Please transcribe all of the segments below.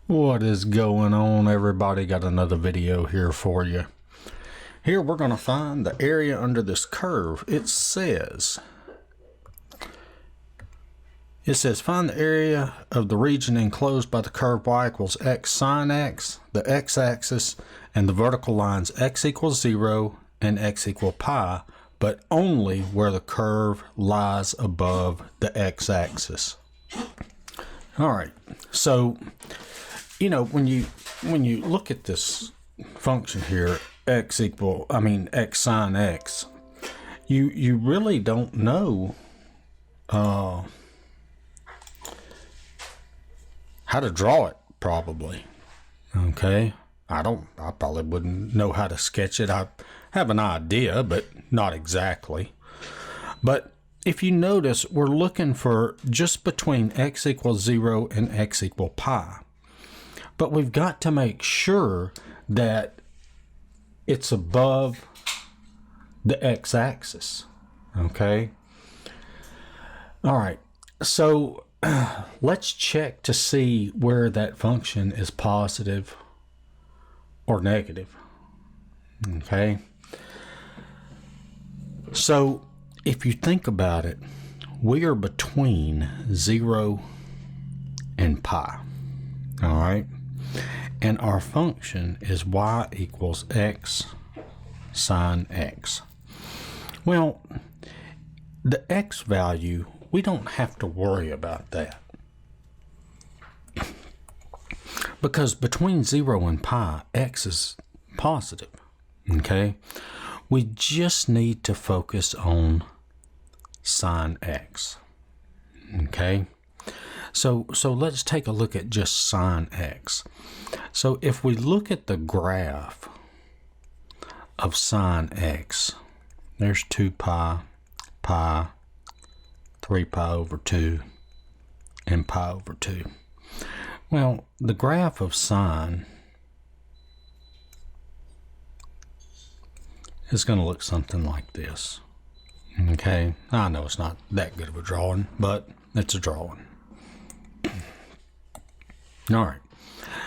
What is going on, everybody? Got another video here for you. Here we're going to find the area under this curve. It says find the area of the region enclosed by the curve y equals x sine x, the x-axis, and the vertical lines x equals 0 and x equal pi, but only where the curve lies above the x-axis. All right, so you know, when you look at this function here, x sine x, you really don't know how to draw it, probably. Okay, I probably wouldn't know how to sketch it. I have an idea, but not exactly. But if you notice, we're looking for just between x equals 0 and x equal pi. But we've got to make sure that it's above the x-axis, okay? All right, so let's check to see where that function is positive or negative, okay? So if you think about it, we are between 0 and pi, all right? And our function is y equals x sine x. Well, the x value, we don't have to worry about that. Because between 0 and pi, x is positive, okay? We just need to focus on sine x, okay? So let's take a look at just sine x. So if we look at the graph of sine x, there's 2 pi, 3 pi over 2, and pi over 2. Well, the graph of sine is going to look something like this. Okay, I know it's not that good of a drawing, but it's a drawing. All right,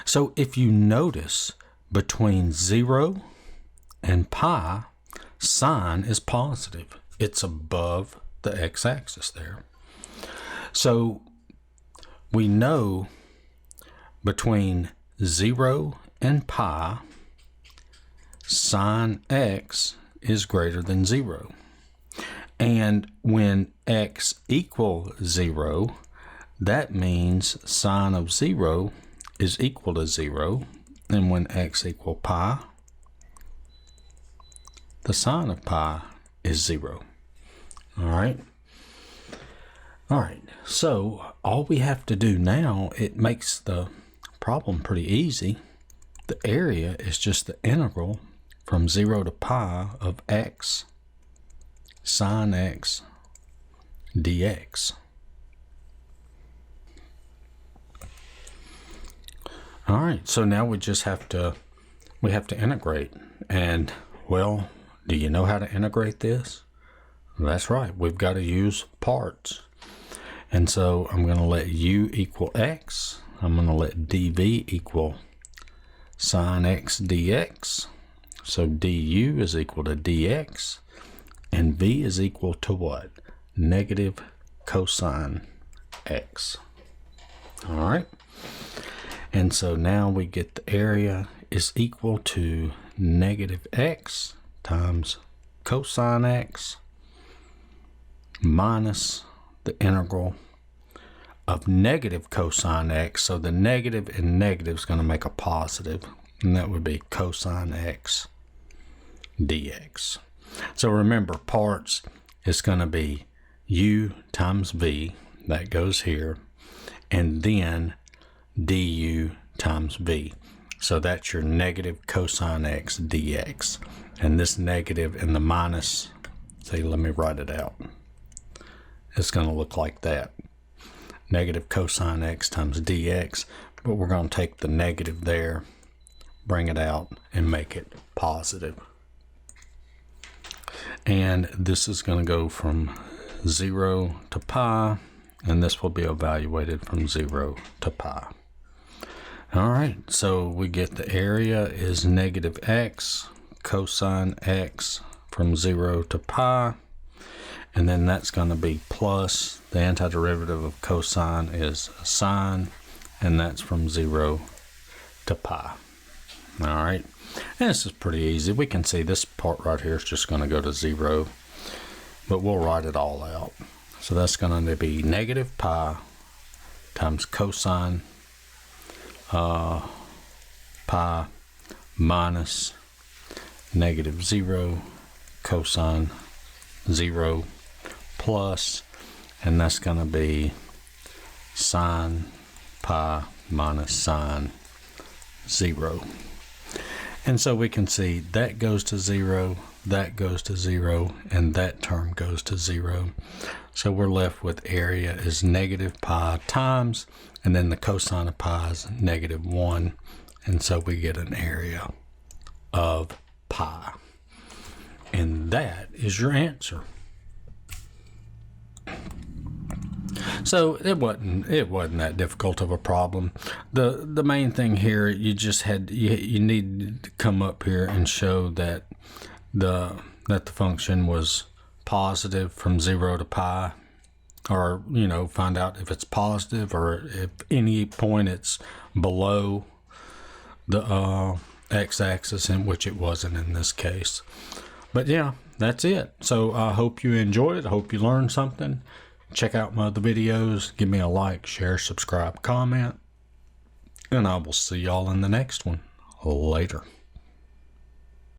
so if you notice, between 0 and pi, sine is positive. It's above the x-axis there. So we know between 0 and pi, sine x is greater than 0. And when x equals 0, that means sine of 0 is equal to 0. And when x equal pi, the sine of pi is 0. All right. All right. So all we have to do now, it makes the problem pretty easy. The area is just the integral from 0 to pi of x sine x dx. All right, so now we just have to integrate. And well, do you know how to integrate this? That's right, we've got to use parts. And so I'm going to let u equal x. I'm going to let dv equal sine x dx. So du is equal to dx. And v is equal to what? Negative cosine x. All right. And so now we get the area is equal to negative x times cosine x minus the integral of negative cosine x. So the negative and negative is going to make a positive, and that would be cosine x dx. So remember, parts is going to be u times v, that goes here, and then du times v. So that's your negative cosine x dx. And this negative and the minus, say, let me write it out. It's going to look like that. Negative cosine x times dx, but we're going to take the negative there, bring it out, and make it positive. And this is going to go from 0 to pi, and this will be evaluated from 0 to pi. All right, so we get the area is negative x cosine x from 0 to pi, and then that's going to be plus the antiderivative of cosine is sine, and that's from 0 to pi. All right, and this is pretty easy. We can see this part right here is just going to go to 0, but we'll write it all out. So that's going to be negative pi times cosine pi minus negative 0 cosine 0 plus, and that's going to be sine pi minus sine 0. And so we can see that goes to 0, that goes to 0, and that term goes to 0. So we're left with area is negative pi times, and then the cosine of pi is negative 1. And so we get an area of pi. And that is your answer. So it wasn't that difficult of a problem. The main thing here, you just had you needed to come up here and show that the function was positive from 0 to pi, or find out if it's positive or if any point it's below the x-axis, in which it wasn't in this case. But yeah, that's it. So I hope you enjoyed it. I hope you learned something. Check out my other videos. Give me a like, share, subscribe, comment, and I will see y'all in the next one. Later.